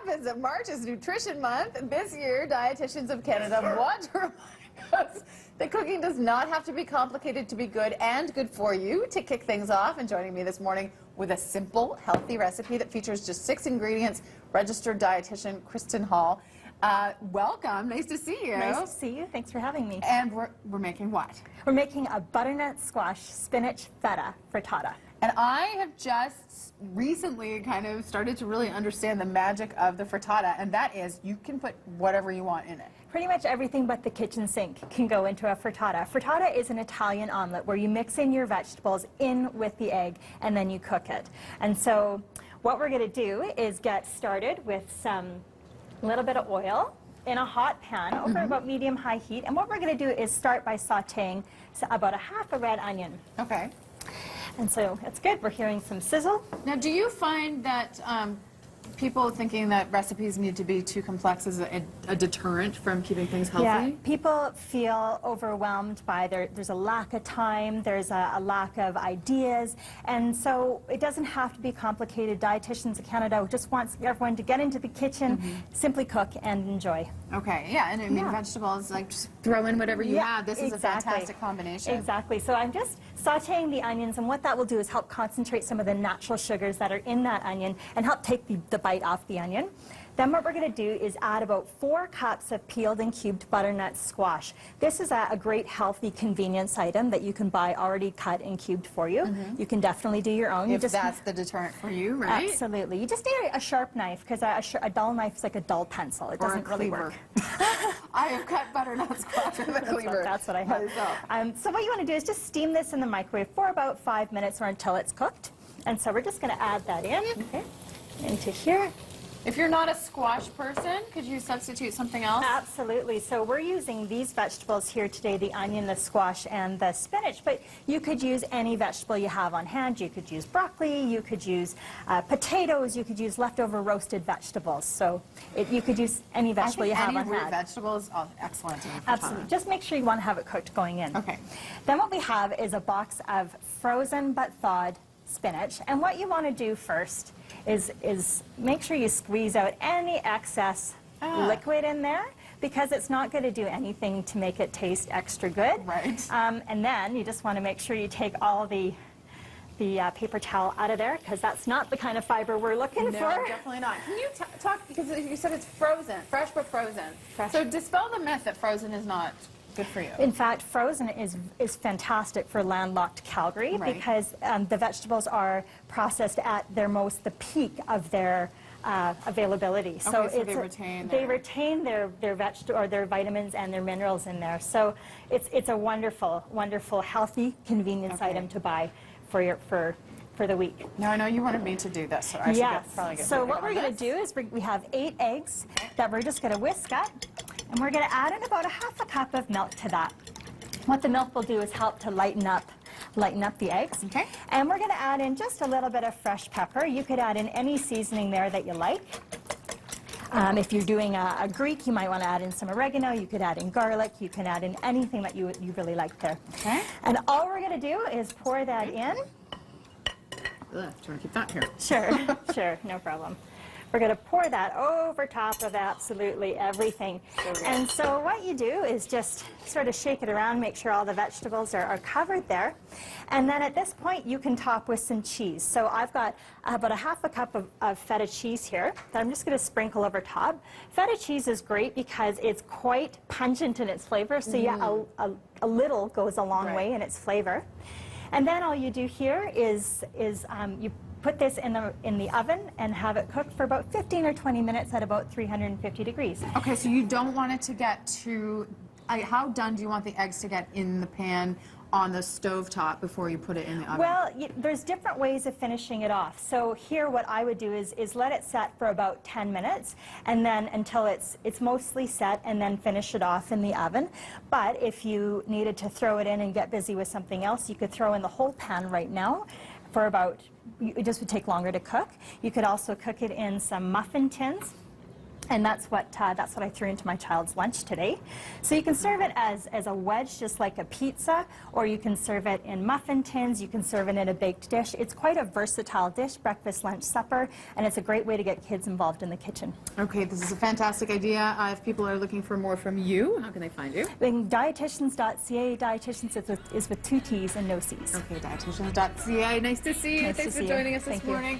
happens that March is Nutrition Month. This year, dietitians of Canada want to remind us that cooking does not have to be complicated to be good and good for you. To kick things off, and joining me this morning with a simple, healthy recipe that features just 6 ingredients, registered dietitian Kristyn Hall. Welcome. Nice to see you. Nice to see you. Thanks for having me. And we're making what? We're making a butternut squash spinach feta frittata. And I have just recently kind of started to really understand the magic of the frittata, and that is you can put whatever you want in it. Pretty much everything but the kitchen sink can go into a frittata. Frittata is an Italian omelet where you mix in your vegetables in with the egg and then you cook it. And so what we're going to do is get started with some little bit of oil in a hot pan over about medium-high heat. And what we're going to do is start by sautéing about half a red onion. Okay. And so it's good. We're hearing some sizzle. Now, do you find that people thinking that recipes need to be too complex is a deterrent from keeping things healthy? Yeah, people feel overwhelmed by there's a lack of time, there's a lack of ideas, and so it doesn't have to be complicated. Dietitians of Canada just wants everyone to get into the kitchen, simply cook and enjoy. Okay, yeah, and I mean vegetables, like just throw in whatever you have. This is a fantastic combination. Exactly. So I'm just sautéing the onions, and what that will do is help concentrate some of the natural sugars that are in that onion and help take the bite off the onion. Then what we're going to do is add about 4 cups of peeled and cubed butternut squash. This is a great healthy convenience item that you can buy already cut and cubed for you. You can definitely do your own. If that's the deterrent for you, right? Absolutely. You just need a sharp knife, because a dull knife is like a dull pencil. It doesn't really work. I have cut butternut squash with a cleaver. That's what I have. So what you want to do is just steam this in the microwave for about 5 minutes or until it's cooked. And so we're just going to add that in into here. If you're not a squash person, could you substitute something else? Absolutely. So we're using these vegetables here today, the onion, the squash, and the spinach, but you could use any vegetable you have on hand. You could use broccoli, you could use potatoes, you could use leftover roasted vegetables. So you could use any vegetable you have on hand. Any root vegetables, excellent. Absolutely. Just make sure you want to have it cooked going in. Okay. Then what we have is a box of frozen but thawed spinach, and what you want to do first is make sure you squeeze out any excess liquid in there, because it's not going to do anything to make it taste extra good. Right. And then you just want to make sure you take all the paper towel out of there, because that's not the kind of fiber we're looking for. No, definitely not. Can you talk, because you said it's frozen, fresh but frozen. Fresh. So dispel the myth that frozen is not good for you. In fact, frozen is fantastic for landlocked Calgary, because the vegetables are processed at the peak of their availability. So they retain their vitamins and their minerals in there. So it's a wonderful, wonderful, healthy convenience item to buy for the week. Now, I know you wanted me to do this, so I should probably get So what we're going to do is we have 8 eggs that we're just going to whisk up. And we're going to add in about ½ cup of milk to that. What the milk will do is help to lighten up the eggs. Okay. And we're going to add in just a little bit of fresh pepper. You could add in any seasoning there that you like. If you're doing a Greek, you might want to add in some oregano. You could add in garlic. You can add in anything that you really like there. Okay. And all we're going to do is pour that in. Trying to keep that here. Sure, sure, no problem. We're going to pour that over top of absolutely everything. And so what you do is just sort of shake it around, make sure all the vegetables are covered there. And then at this point, you can top with some cheese. So I've got about ½ cup of feta cheese here that I'm just going to sprinkle over top. Feta cheese is great because it's quite pungent in its flavor, so yeah, a little goes a long way in its flavor. And then all you do here is you put this in the oven and have it cooked for about 15 or 20 minutes at about 350 degrees. Okay, so you don't want it to get too... how done do you want the eggs to get in the pan on the stove top before you put it in the oven? Well, there's different ways of finishing it off. So here what I would do is let it set for about 10 minutes, and then until it's mostly set, and then finish it off in the oven. But if you needed to throw it in and get busy with something else, you could throw in the whole pan right now for it just would take longer to cook. You could also cook it in some muffin tins And that's what I threw into my child's lunch today. So you can serve it as a wedge, just like a pizza, or you can serve it in muffin tins, you can serve it in a baked dish. It's quite a versatile dish, breakfast, lunch, supper, and it's a great way to get kids involved in the kitchen. Okay, this is a fantastic idea. If people are looking for more from you, how can they find you? Dietitians.ca, dietitians is with 2 T's and no C's. Okay, dietitians.ca. Nice to see you. Nice to Thanks for see you. joining us this Thank you. morning.